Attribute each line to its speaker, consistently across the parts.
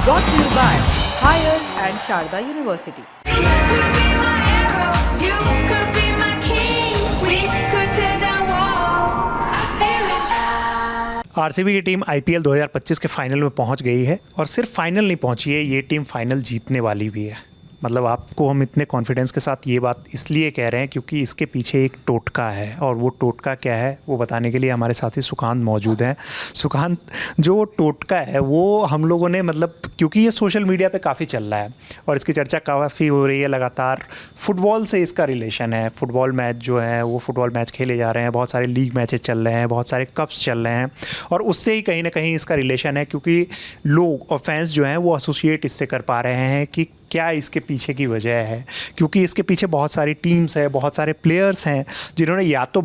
Speaker 1: Brought to you by Higher and Sharda University.
Speaker 2: could be my arrow, you could be my king. We could tear down walls. I feel it now.
Speaker 3: RCB की team IPL 2025 के final में पहुंच गई है और सिर्फ final नहीं पहुंची है, ये टीम फाइनल जीतने वाली भी है। मतलब आपको हम इतने कॉन्फिडेंस के साथ ये बात इसलिए कह रहे हैं क्योंकि इसके पीछे एक टोटका है, और वो टोटका क्या है वो बताने के लिए हमारे साथी सुकांत मौजूद हैं। सुकांत, जो टोटका है वो हम लोगों ने मतलब क्योंकि ये सोशल मीडिया पे काफ़ी चल रहा है और इसकी चर्चा काफ़ी हो रही है लगातार, फुटबॉल से इसका रिलेशन है। फुटबॉल मैच जो है वो फुटबॉल मैच खेले जा रहे हैं, बहुत सारे लीग मैचेस चल रहे हैं, बहुत सारे कप्स चल रहे हैं और उससे ही कहीं ना कहीं इसका रिलेशन है क्योंकि लोग और फैंस जो हैं वो एसोसिएट इससे कर पा रहे हैं कि क्या इसके पीछे की वजह है। क्योंकि इसके पीछे बहुत सारी टीम्स हैं, बहुत सारे प्लेयर्स हैं जिन्होंने या तो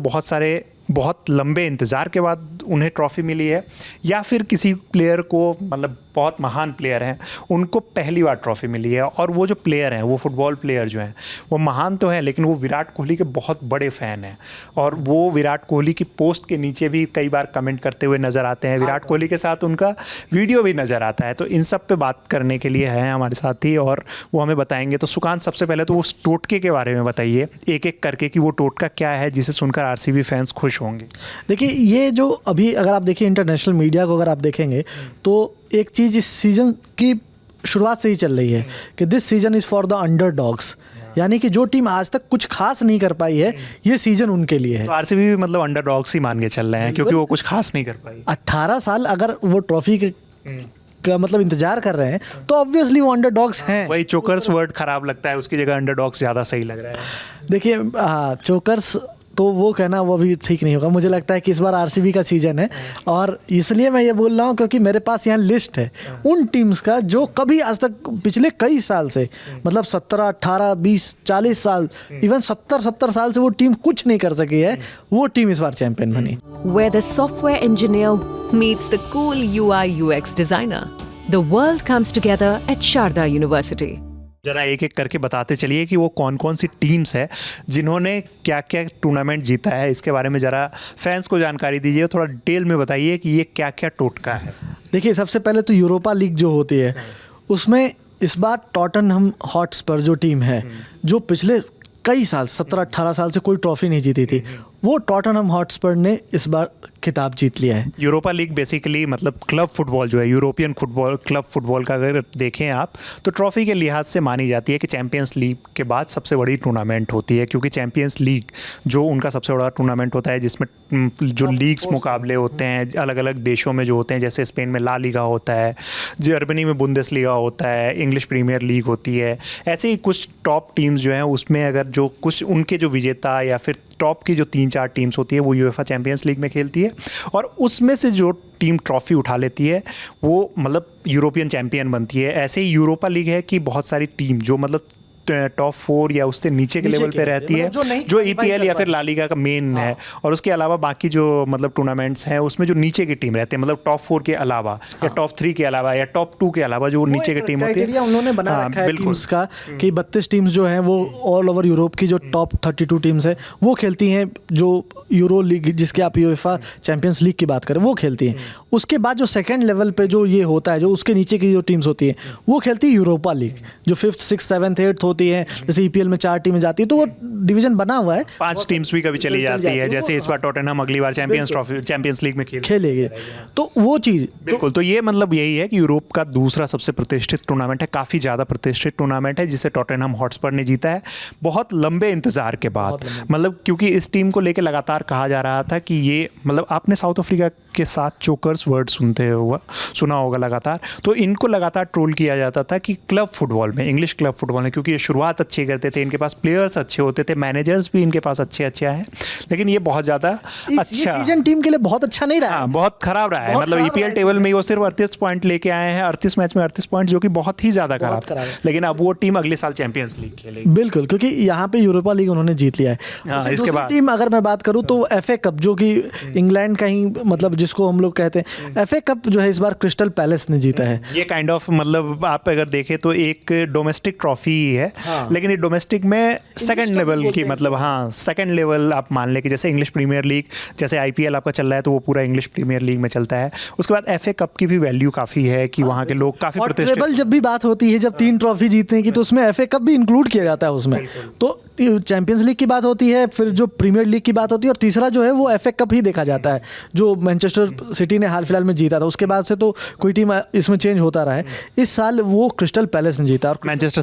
Speaker 3: बहुत लंबे इंतज़ार के बाद उन्हें ट्रॉफ़ी मिली है, या फिर किसी प्लेयर को मतलब बहुत महान प्लेयर हैं उनको पहली बार ट्रॉफ़ी मिली है। और वो जो प्लेयर हैं, वो फुटबॉल प्लेयर जो हैं वो महान तो हैं लेकिन वो विराट कोहली के बहुत बड़े फ़ैन हैं और वो विराट कोहली की पोस्ट के नीचे भी कई बार कमेंट करते हुए नज़र आते हैं। विराट कोहली के साथ उनका वीडियो भी नज़र आता है। तो इन सब पे बात करने के लिए हैं हमारे साथी और वो हमें बताएंगे। तो सुकांत, सबसे पहले तो उस टोटके के बारे में बताइए एक एक करके कि वो टोटका क्या है जिसे सुनकर आरसीबी फैंस खुश होंगे।
Speaker 4: देखिए, ये जो अभी अगर आप देखिए इंटरनेशनल मीडिया को अगर आप देखेंगे तो एक चीज़ इस सीज़न की शुरुआत से ही चल रही है कि this season is for the underdogs, यानी कि जो टीम आज तक कुछ खास नहीं कर पाई है ये सीज़न उनके लिए है।
Speaker 3: तो आरसीबी भी मतलब अंडरडॉग्स ही मान के चल रहे हैं क्योंकि वो कुछ खास नहीं कर पाई।
Speaker 4: 18 साल अगर वो ट्रॉफी का मतलब इंतजार कर रहे हैं तो ऑब्वियसली वो अंडरडॉग्स हैं।
Speaker 3: वही चोकर्स वर्ड खराब लगता है, उसकी जगह अंडरडॉग्स ज़्यादा सही लग रहा है।
Speaker 4: देखिए, चोकर्स तो वो कहना वो भी ठीक नहीं होगा। मुझे लगता है कि इस बार आरसीबी का सीज़न है और इसलिए मैं ये बोल रहा हूँ क्योंकि मेरे पास यहाँ लिस्ट है उन टीम्स का जो कभी आज तक पिछले कई साल से मतलब 17, 18, 20, 40 साल, इवन 70 साल से वो टीम कुछ नहीं कर सकी है, वो टीम इस बार चैंपियन बनी।
Speaker 5: Where the software engineer meets the cool UI UX designer, the world comes together at Sharda University.
Speaker 3: जरा एक एक करके बताते चलिए कि वो कौन कौन सी टीम्स है जिन्होंने क्या क्या टूर्नामेंट जीता है, इसके बारे में ज़रा फैंस को जानकारी दीजिए। थोड़ा डिटेल में बताइए कि ये क्या क्या टोटका है।
Speaker 4: देखिए, सबसे पहले तो यूरोपा लीग जो होती है उसमें इस बार टॉटनहम हॉटस्पर जो टीम है जो पिछले कई साल 17-18 साल से कोई ट्रॉफी नहीं जीती थी, वो टॉटनहम हॉटस्पर ने इस बार खिताब जीत लिया है।
Speaker 3: यूरोपा लीग बेसिकली मतलब क्लब फुटबॉल जो है, यूरोपियन फुटबॉल, क्लब फुटबॉल का अगर देखें आप तो ट्रॉफी के लिहाज से मानी जाती है कि चैंपियंस लीग के बाद सबसे बड़ी टूर्नामेंट होती है क्योंकि चैंपियंस लीग जो उनका सबसे बड़ा टूर्नामेंट होता है जिसमें जो लीग्स मुकाबले होते हैं अलग अलग देशों में जो होते हैं, जैसे स्पेन में ला लीगा होता है, जर्मनी में बुंदेसलीगा होता है, इंग्लिश प्रीमियर लीग होती है। ऐसे ही कुछ टॉप टीम्स जो हैं उसमें अगर जो कुछ उनके जो विजेता या फिर टॉप की जो 3-4 टीम्स होती है वो यूएफए चैंपियंस लीग में खेलती है और उसमें से जो टीम ट्रॉफी उठा लेती है वो मतलब यूरोपियन चैंपियन बनती है। ऐसे ही यूरोपा लीग है कि बहुत सारी टीम जो मतलब टॉप 4 या उससे नीचे के लेवल पे रहती है, जो ईपीएल या फिर ला लीगा का मेन है, और उसके अलावा बाकी जो मतलब टूर्नामेंट्स हैं उसमें जो नीचे की टीम रहती है मतलब टॉप 4 के अलावा या टॉप 3 के अलावा या टॉप 2 के अलावा जो नीचे की टीम होती है
Speaker 4: उन्होंने बना रखा है टीम्स का कि 32 टीम्स जो हैं वो ऑल ओवर यूरोप की जो टॉप 32 टीम्स हैं वो खेलती हैं, जो यूरो लीग जिसके आप यूएफए चैंपियंस लीग की बात करें वो खेलती हैं। उसके बाद जो सेकेंड लेवल पे जो ये होता है, जो उसके नीचे की जो टीम्स होती हैं वो खेलती है यूरोपा लीग, जो 5th, 6th, 7th, 8th होती है। जैसे ईपीएल में 4 टीमें जाती है तो वो डिवीजन बना हुआ है,
Speaker 3: 5 टीम्स भी कभी चली जाती है। जैसे इस बार टॉटनहम अगली बार चैंपियंस लीग में खेलेगी,
Speaker 4: तो वो चीज़
Speaker 3: बिल्कुल। तो ये मतलब यही है कि यूरोप का दूसरा सबसे प्रतिष्ठित टूर्नामेंट है, काफ़ी ज़्यादा प्रतिष्ठित टूर्नामेंट है जिसे टॉटनहम हॉटस्पर ने जीता है बहुत लंबे इंतजार के बाद। मतलब क्योंकि इस टीम को लेकर लगातार कहा जा रहा था कि ये मतलब आपने साउथ अफ्रीका के साथ चोकर्स वर्ड सुना होगा लगातार, तो इनको लगातार ट्रोल किया जाता था कि क्लब फुटबॉल में, इंग्लिश क्लब फुटबॉल में, क्योंकि ये शुरुआत अच्छी करते थे, इनके पास प्लेयर्स अच्छे होते थे, मैनेजर्स भी इनके पास अच्छे हैं, लेकिन ये बहुत ज़्यादा अच्छा
Speaker 4: सीजन टीम के लिए बहुत अच्छा नहीं रहा,
Speaker 3: बहुत खराब रहा है। मतलब ईपीएल टेबल में वो सिर्फ 38 पॉइंट लेके आए हैं, 38 मैच में 38 पॉइंट, जो कि बहुत ही ज़्यादा खराब था। लेकिन अब वो टीम अगले साल चैंपियंस लीग खेलेगी।
Speaker 4: बिल्कुल, क्योंकि यहाँ पे यूरोपा लीग उन्होंने जीत लिया है। इसके बाद टीम अगर मैं बात करूँ तो एफए कप, जो कि इंग्लैंड का ही मतलब जिसको हम लोग कहते हैं, एफए कप जो है इस बार क्रिस्टल पैलेस ने जीता है।
Speaker 3: ये काइंड ऑफ मतलब आप अगर देखें तो एक डोमेस्टिक ट्रॉफी है है, लेकिन ये डोमेस्टिक में सेकंड लेवल की, मतलब हाँ सेकंड लेवल आप मान लें कि जैसे इंग्लिश प्रीमियर लीग, जैसे आईपीएल आपका चल रहा है तो वो पूरा इंग्लिश प्रीमियर लीग में चलता है। उसके बाद एफए कप की भी वैल्यू काफ़ी है कि वहाँ के लोग काफ़ी
Speaker 4: और
Speaker 3: प्रतिष्ठित।
Speaker 4: ट्रेबल जब भी बात होती है, जब 3 ट्रॉफी जीतने की, तो उसमें एफए कप भी इंक्लूड किया जाता है उसमें। तो चैंपियंस लीग की बात होती है, फिर जो प्रीमियर लीग की बात होती है, और तीसरा जो है वो एफए कप ही देखा जाता है, जो मैनचेस्टर सिटी ने हाल फिलहाल में जीता था। उसके बाद से तो कोई टीम इसमें चेंज होता रहा है। इस साल वो क्रिस्टल पैलेस ने जीता, और
Speaker 3: मैनचेस्टर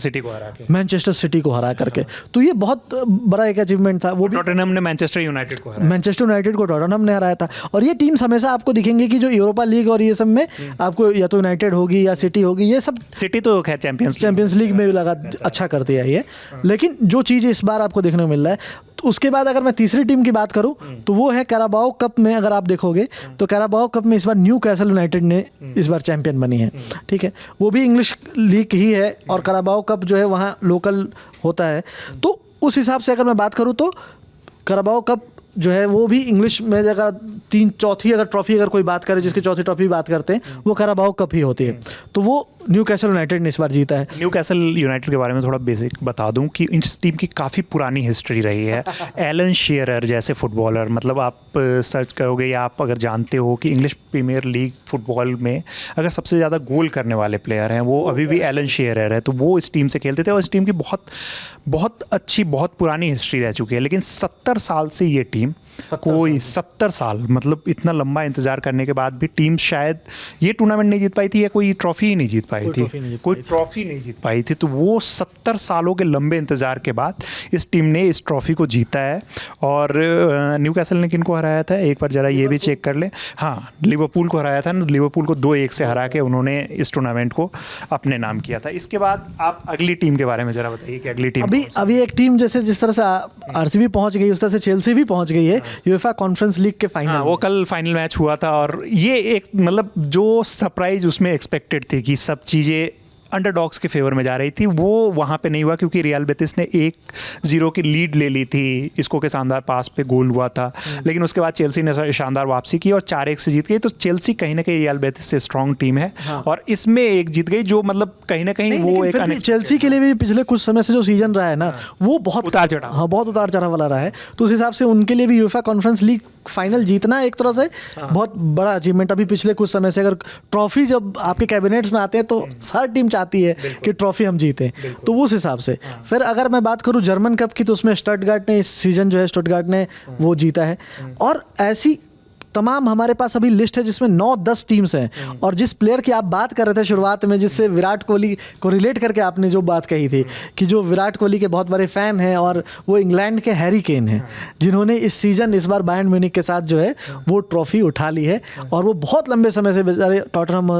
Speaker 3: सिटी को हरा के।
Speaker 4: तो ये बहुत बड़ा एक अचीवमेंट था। वो भी
Speaker 3: टॉटनहम ने मैनचेस्टर यूनाइटेड को हराया।
Speaker 4: मैनचेस्टर यूनाइटेड को टॉटनहम ने हराया था। और ये टीम्स हमेशा आपको दिखेंगे कि जो यूरोपा लीग और ये सब में आपको या तो यूनाइटेड होगी या सिटी होगी, ये सब
Speaker 3: सिटी तो खैर चैंपियंस
Speaker 4: लीग में भी लगा अच्छा करती है ये। लेकिन जो चीज़ इस बार आपको देखने को मिल रहा है, तो उसके बाद अगर मैं तीसरी टीम की बात करूं तो वो है कैराबाओ कप में। अगर आप देखोगे तो कैराबाओ कप में इस बार न्यू कैसल यूनाइटेड ने इस बार चैंपियन बनी है, ठीक है। वो भी इंग्लिश लीग ही है, और कैराबाओ कप जो है वहाँ लोकल होता है। तो उस हिसाब से अगर मैं बात करूँ तो कैराबाओ कप जो है वो भी इंग्लिश में अगर चौथी अगर ट्रॉफी अगर कोई बात करे, जिसकी चौथी ट्रॉफी बात करते हैं, वो कैराबाओ कप ही होती है। तो वो न्यू कैसल यूनाइटेड ने इस बार जीता है।
Speaker 3: न्यू कैसल यूनाइटेड के बारे में थोड़ा बेसिक बता दूं कि इस टीम की काफ़ी पुरानी हिस्ट्री रही है। एलन शेरर जैसे फुटबॉलर, मतलब आप सर्च करोगे या आप अगर जानते हो कि इंग्लिश प्रीमियर लीग फुटबॉल में अगर सबसे ज़्यादा गोल करने वाले प्लेयर हैं वो अभी भी एलन शेरर है। तो वो इस टीम से खेलते थे, और इस टीम की बहुत अच्छी, बहुत पुरानी हिस्ट्री रह चुकी है। लेकिन 70 साल से ये टीम, कोई 70 साल, मतलब इतना लंबा इंतजार करने के बाद भी टीम शायद ये टूर्नामेंट नहीं जीत पाई थी, या कोई ट्रॉफी ही नहीं जीत पाई थी, कोई ट्रॉफी नहीं जीत पाई थी। तो वो 70 सालों के लंबे इंतजार के बाद इस टीम ने इस ट्रॉफी को जीता है। और न्यू कैसल ने किनको हराया था एक बार जरा ये भी चेक कर ले। हाँ, लिवरपूल को हराया था ना, लिवरपूल को 2-1 से हरा के उन्होंने इस टूर्नामेंट को अपने नाम किया था। इसके बाद आप अगली टीम के बारे में जरा बताइए कि अगली टीम
Speaker 4: अभी एक टीम जैसे जिस तरह से आरसीबी पहुंच गई, उस तरह से चेल्सी भी पहुंच गई है यूएफए कॉन्फ्रेंस लीग के फाइनल।
Speaker 3: वो कल फाइनल मैच हुआ था, और ये एक मतलब जो सरप्राइज उसमें एक्सपेक्टेड थी कि सब चीज़ें अंडरडॉग्स के फेवर में जा रही थी, वो वहाँ पे नहीं हुआ, क्योंकि रियल बेटिस ने 1-0 की लीड ले ली थी। इसको के शानदार पास पे गोल हुआ था, लेकिन उसके बाद चेल्सी ने शानदार वापसी की और 4-1 से जीत गई। तो चेल्सी कहीं ना कहीं रियल बेटिस से स्ट्रॉन्ग टीम है, और इसमें एक जीत गई, जो मतलब कहीं ना कहीं वो एक
Speaker 4: चेल्सी के लिए भी पिछले कुछ समय से जो सीजन रहा है ना, वो बहुत
Speaker 3: उतार चढ़ाव,
Speaker 4: हाँ बहुत उतार चढ़ाव वाला रहा है। तो उस हिसाब से उनके लिए भी यूएफए कॉन्फ्रेंस लीग फाइनल जीतना एक तरह से बहुत बड़ा अचीवमेंट। अभी पिछले कुछ समय से अगर ट्रॉफी जब आपके कैबिनेट्स में आते हैं तो हर टीम चाहती है कि ट्रॉफी हम जीतें, तो उस हिसाब से। फिर अगर मैं बात करूं जर्मन कप की, तो उसमें स्टटगार्ट ने इस सीजन जो है स्टटगार्ट ने वो जीता है। और ऐसी तमाम हमारे पास अभी लिस्ट है जिसमें 9-10 टीम्स हैं। और जिस प्लेयर की आप बात कर रहे थे शुरुआत में, जिससे विराट कोहली को रिलेट करके आपने जो बात कही थी कि जो विराट कोहली के बहुत बड़े फ़ैन हैं, और वो इंग्लैंड के हैरी केन हैं, जिन्होंने इस सीज़न इस बार बायर्न म्यूनिख के साथ जो है वो ट्रॉफी उठा ली है। और वो बहुत लंबे समय से बेचारे टॉटनहम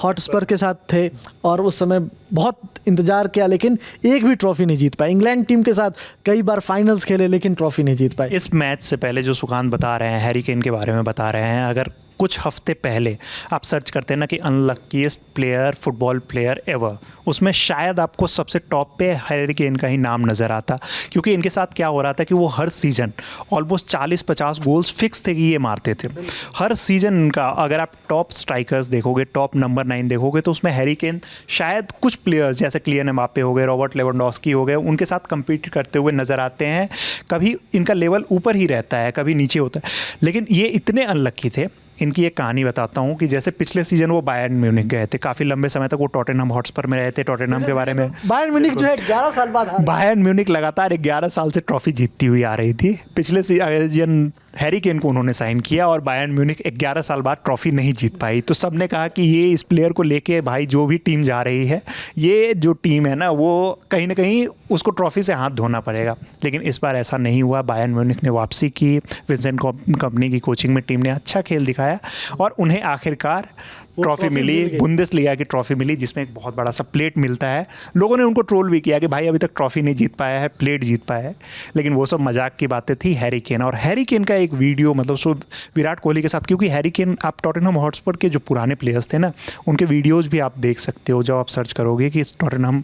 Speaker 4: हॉटस्पर के साथ थे, और उस समय बहुत इंतजार किया, लेकिन एक भी ट्रॉफी नहीं जीत पाए। इंग्लैंड टीम के साथ कई बार फाइनल्स खेले, लेकिन ट्रॉफी नहीं जीत पाए।
Speaker 3: इस मैच से पहले जो सुकांत बता रहे हैं, हैरी केन के बारे में बता रहे हैं, अगर कुछ हफ्ते पहले आप सर्च करते हैं ना कि unluckiest player, football player ever, उसमें शायद आपको सबसे टॉप पे हैरी केन का ही नाम नज़र आता। क्योंकि इनके साथ क्या हो रहा था कि वो हर सीज़न ऑलमोस्ट 40-50 गोल्स फिक्स थे कि ये मारते थे हर सीज़न का। अगर आप टॉप स्ट्राइकर्स देखोगे, टॉप नंबर 9 देखोगे, तो उसमें हैरी केन शायद कुछ प्लेयर्स जैसे किलियन एम्बाप्पे हो गए, रॉबर्ट लेवेंडोस्की हो गए, उनके साथ कम्पीट करते हुए नज़र आते हैं। कभी इनका लेवल ऊपर ही रहता है, कभी नीचे होता है। लेकिन ये इतने अनलकी थे। इनकी एक कहानी बताता हूँ कि जैसे पिछले सीजन वो बायर्न म्यूनिख गए थे, काफ़ी लंबे समय तक वो टॉटनहम हॉटस्पर में रहे थे। टॉटनहम के बारे में,
Speaker 4: बायर्न म्यूनिख जो है 11 साल बाद,
Speaker 3: बायर्न म्यूनिख लगातार 11 साल से ट्रॉफी जीतती हुई आ रही थी। पिछले सीजन हैरी केन को उन्होंने साइन किया, और बायर्न म्यूनिख 11 साल बाद ट्रॉफी नहीं जीत पाई। तो सबने कहा कि ये इस प्लेयर को लेके भाई जो भी टीम जा रही है, ये जो टीम है ना, वो कहीं ना कहीं उसको ट्रॉफी से हाथ धोना पड़ेगा। लेकिन इस बार ऐसा नहीं हुआ। बायर्न म्यूनिख ने वापसी की, विंसेंट कंपनी की कोचिंग में टीम ने अच्छा खेल दिखाया, और उन्हें आखिरकार ट्रॉफी मिली, बुंदेसलीगा की ट्रॉफी मिली, जिसमें एक बहुत बड़ा सा प्लेट मिलता है। लोगों ने उनको ट्रोल भी किया कि भाई अभी तक ट्रॉफी नहीं जीत पाया है, प्लेट जीत पाया है, लेकिन वो सब मजाक की बातें थी। हैरी केन, और हैरी केन का एक वीडियो, मतलब सो विराट कोहली के साथ, क्योंकि हैरी केन, आप टॉटनहम हॉटस्पर के जो पुराने प्लेयर्स थे ना, उनके वीडियोज़ भी आप देख सकते हो। जब आप सर्च करोगे कि Tottenham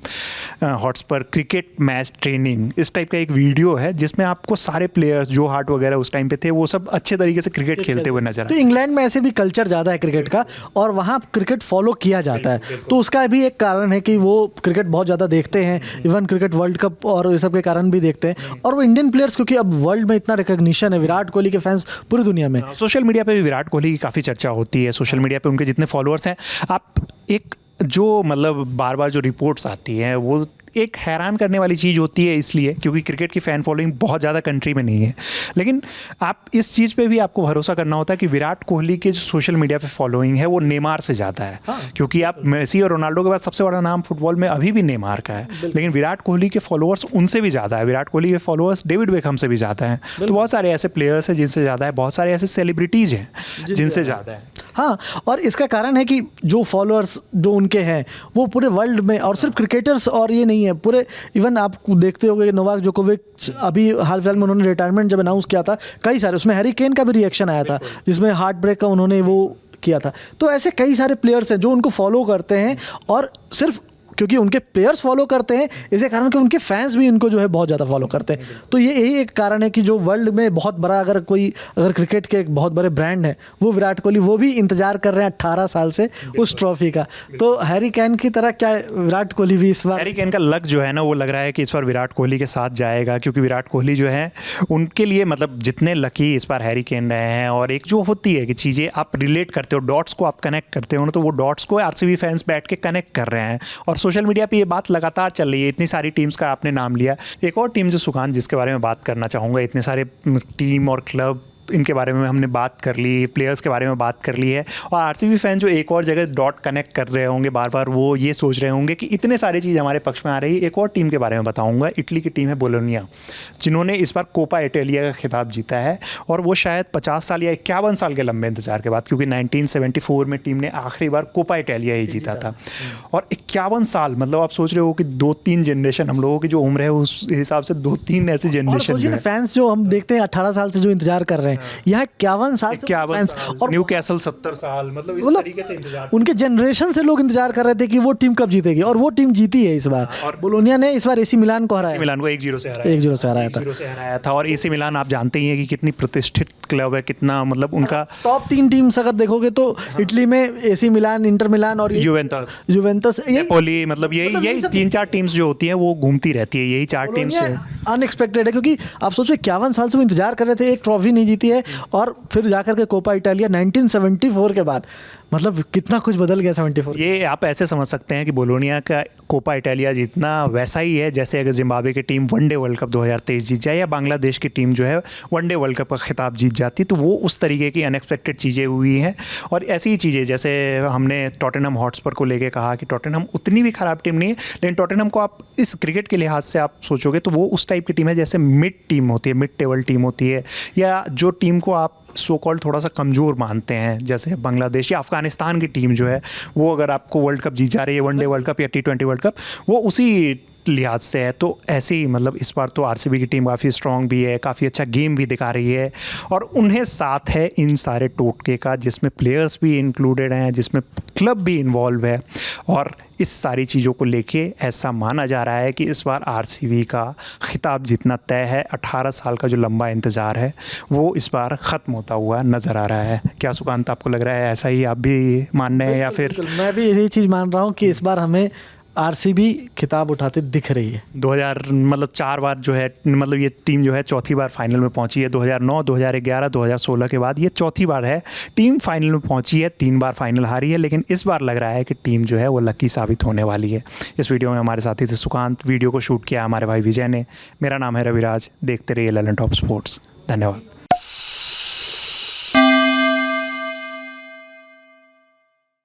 Speaker 3: Hotspur cricket match training, इस टाइप का एक वीडियो है जिसमें आपको सारे प्लेयर्स जो हार्ट वगैरह उस टाइम पे थे, वो सब अच्छे तरीके से क्रिकेट खेलते हुए नजर आए।
Speaker 4: तो इंग्लैंड में ऐसे भी कल्चर ज़्यादा है क्रिकेट का, और वहाँ क्रिकेट फॉलो किया जाता है, तो उसका भी एक कारण है कि वो क्रिकेट बहुत ज़्यादा देखते हैं, इवन क्रिकेट वर्ल्ड कप और ये सब के कारण भी देखते हैं। और वो इंडियन प्लेयर्स, क्योंकि अब वर्ल्ड में इतना रिकॉग्निशन है, विराट कोहली के फैंस पूरी दुनिया में।
Speaker 3: सोशल मीडिया पे भी विराट कोहली की काफ़ी चर्चा होती है, सोशल मीडिया पे उनके जितने फॉलोअर्स हैं, आप एक जो मतलब बार बार जो रिपोर्ट्स आती हैं वो एक हैरान करने वाली चीज़ होती है, इसलिए क्योंकि क्रिकेट की फ़ैन फॉलोइंग बहुत ज़्यादा कंट्री में नहीं है। लेकिन आप इस चीज़ पे भी आपको भरोसा करना होता है कि विराट कोहली के जो सोशल मीडिया पे फॉलोइंग है वो नेमार से ज़्यादा है। क्योंकि आप मेसी और रोनाल्डो के बाद सबसे बड़ा नाम फुटबॉल में अभी भी नेमार का है, लेकिन विराट कोहली के फॉलोअर्स उनसे भी ज़्यादा है। विराट कोहली के फॉलोअर्स डेविड बेकहम से भी ज़्यादा हैं। तो बहुत सारे ऐसे प्लेयर्स हैं जिनसे ज़्यादा है, बहुत सारे ऐसे सेलिब्रिटीज़ हैं जिनसे ज़्यादा है।
Speaker 4: हाँ, और इसका कारण है कि जो फॉलोअर्स जो उनके हैं वो पूरे वर्ल्ड में, और सिर्फ क्रिकेटर्स और ये नहीं है, पूरे इवन आप देखते होंगे नोवाक जोकोविच अभी हाल फिलहाल में उन्होंने रिटायरमेंट जब अनाउंस किया था, कई सारे उसमें हैरी केन का भी रिएक्शन आया था जिसमें हार्ट ब्रेक का उन्होंने वो किया था। तो ऐसे कई सारे प्लेयर्स हैं जो उनको फॉलो करते हैं, और सिर्फ क्योंकि उनके प्लेयर्स फॉलो करते हैं, इसी कारण कि उनके फैंस भी इनको जो है बहुत ज़्यादा फॉलो करते हैं। तो ये यही एक कारण है कि जो वर्ल्ड में बहुत बड़ा अगर क्रिकेट के एक बहुत बड़े ब्रांड है वो विराट कोहली, वो भी इंतजार कर रहे हैं 18 साल से उस ट्रॉफी का। तो हैरी केन की तरह क्या विराट कोहली भी इस बार,
Speaker 3: हैरी केन का लक जो है ना वो लग रहा है कि इस बार विराट कोहली के साथ जाएगा, क्योंकि विराट कोहली जो है उनके लिए मतलब जितने लकी इस बार हैरी केन रहे हैं, और एक जो होती है कि चीज़ें आप रिलेट करते हो, डॉट्स को आप कनेक्ट करते हो ना, तो वो डॉट्स को आरसीबी फैंस बैठ के कनेक्ट कर रहे हैं। और सोशल मीडिया पे ये बात लगातार चल रही है। इतनी सारी टीम्स का आपने नाम लिया, एक और टीम जो सुकांत जिसके बारे में बात करना चाहूँगा, इतने सारे टीम और क्लब इनके बारे में हमने बात कर ली, प्लेयर्स के बारे में बात कर ली है, और आरसीबी फैन जो एक और जगह डॉट कनेक्ट कर रहे होंगे बार बार, वो ये सोच रहे होंगे कि इतने सारी चीज़ हमारे पक्ष में आ रही है। एक और टीम के बारे में बताऊंगा, इटली की टीम है बोलोनिया, जिन्होंने इस बार कोपा इटालिया का खिताब जीता है, और वो शायद 50 साल या 51 साल के लंबे इंतजार के बाद, क्योंकि 1974 में टीम ने आखिरी बार कोपा इटालिया ही जीता था। और 51 साल, मतलब आप सोच रहे हो कि 2-3 जनरेशन, हम लोगों की जो उम्र है उस हिसाब से 2-3 ऐसी जनरेशन
Speaker 4: फैंस जो हम देखते हैं 18 साल से जो इंतजार कर रहे हैं, यहाँ 51 साल से फैंस, और
Speaker 3: न्यू कैसल 70 साल, मतलब इस तरीके से इंतजार,
Speaker 4: उनके जनरेशन से लोग इंतजार कर रहे थे कि वो टीम कब जीतेगी, और वो टीम जीती है इस बार। और बोलोनिया ने इस बार एसी मिलान को हराया,
Speaker 3: मिलान को 1-0 से हराया था। और एसी मिलान आप जानते ही हैं कि कितनी प्रतिष्ठित क्लब है, कितना मतलब उनका
Speaker 4: टॉप 3 टीम्स अगर देखोगे तो इटली में एसी मिलान, इंटर मिलान और यूवेंटस,
Speaker 3: नेपोली, मतलब यही 3-4 टीम्स जो होती हैं वो घूमती रहती है, यही 4 टीम्स
Speaker 4: अनएक्सपेक्टेड है, क्योंकि आप सोचो 51 साल से वो इंतजार कर रहे थे, एक ट्रॉफी नहीं जीती है, और फिर जाकर के कोपा इटालिया 1974 के बाद, मतलब कितना कुछ बदल गया 74।
Speaker 3: ये आप ऐसे समझ सकते हैं कि बोलोनिया का कोपा इटालिया जीतना वैसा ही है जैसे अगर जिम्बाब्वे की टीम वनडे वर्ल्ड कप 2023 जीत जाए, या बांग्लादेश की टीम जो है वनडे वर्ल्ड कप का खिताब जीत जाती, तो वो उस तरीके की अनएक्सपेक्टेड चीज़ें हुई हैं। और ऐसी ही चीज़ें जैसे हमने टॉटनहम हॉटस्पर को लेके कहा कि टॉटनहम उतनी भी ख़राब टीम नहीं है, लेकिन टॉटनहम को आप इस क्रिकेट के लिहाज से आप सोचोगे तो वो उस टाइप की टीम है जैसे मिड टीम होती है, मिड टेबल टीम होती है, या जो टीम को आप सो कॉल्ड थोड़ा सा कमज़ोर मानते हैं, जैसे बांग्लादेश या अफगानिस्तान की टीम जो है वो अगर आपको वर्ल्ड कप जीत जा रही है, वनडे वर्ल्ड कप या T20 वर्ल्ड कप, वो उसी लिहाज से है। तो ऐसे ही मतलब इस बार तो आरसीबी की टीम काफ़ी स्ट्रॉन्ग भी है, काफ़ी अच्छा गेम भी दिखा रही है, और उन्हें साथ है इन सारे टोटके का जिसमें प्लेयर्स भी इंक्लूडेड हैं, जिसमें क्लब भी इन्वॉल्व है, और इस सारी चीज़ों को लेके ऐसा माना जा रहा है कि इस बार आरसीबी का खिताब जीतना तय है। 18 साल का जो लंबा इंतज़ार है वो इस बार ख़त्म होता हुआ नज़र आ रहा है। क्या सुकांत, आपको लग रहा है ऐसा ही आप भी मान रहे हैं, या फिर?
Speaker 4: मैं भी यही चीज़ मान रहा हूँ कि इस बार हमें आरसीबी खिताब उठाते दिख रही है।
Speaker 3: 4 बार जो है, मतलब ये टीम जो है चौथी बार फाइनल में पहुंची है। 2009, 2011, 2016 के बाद ये चौथी बार है टीम फाइनल में पहुंची है। 3 बार फाइनल हारी है, लेकिन इस बार लग रहा है कि टीम जो है वो लकी साबित होने वाली है। इस वीडियो में हमारे साथी थे सुकांत, वीडियो को शूट किया हमारे भाई विजय ने। मेरा नाम है रविराज। देखते रहिए ललन टॉप स्पोर्ट्स। धन्यवाद।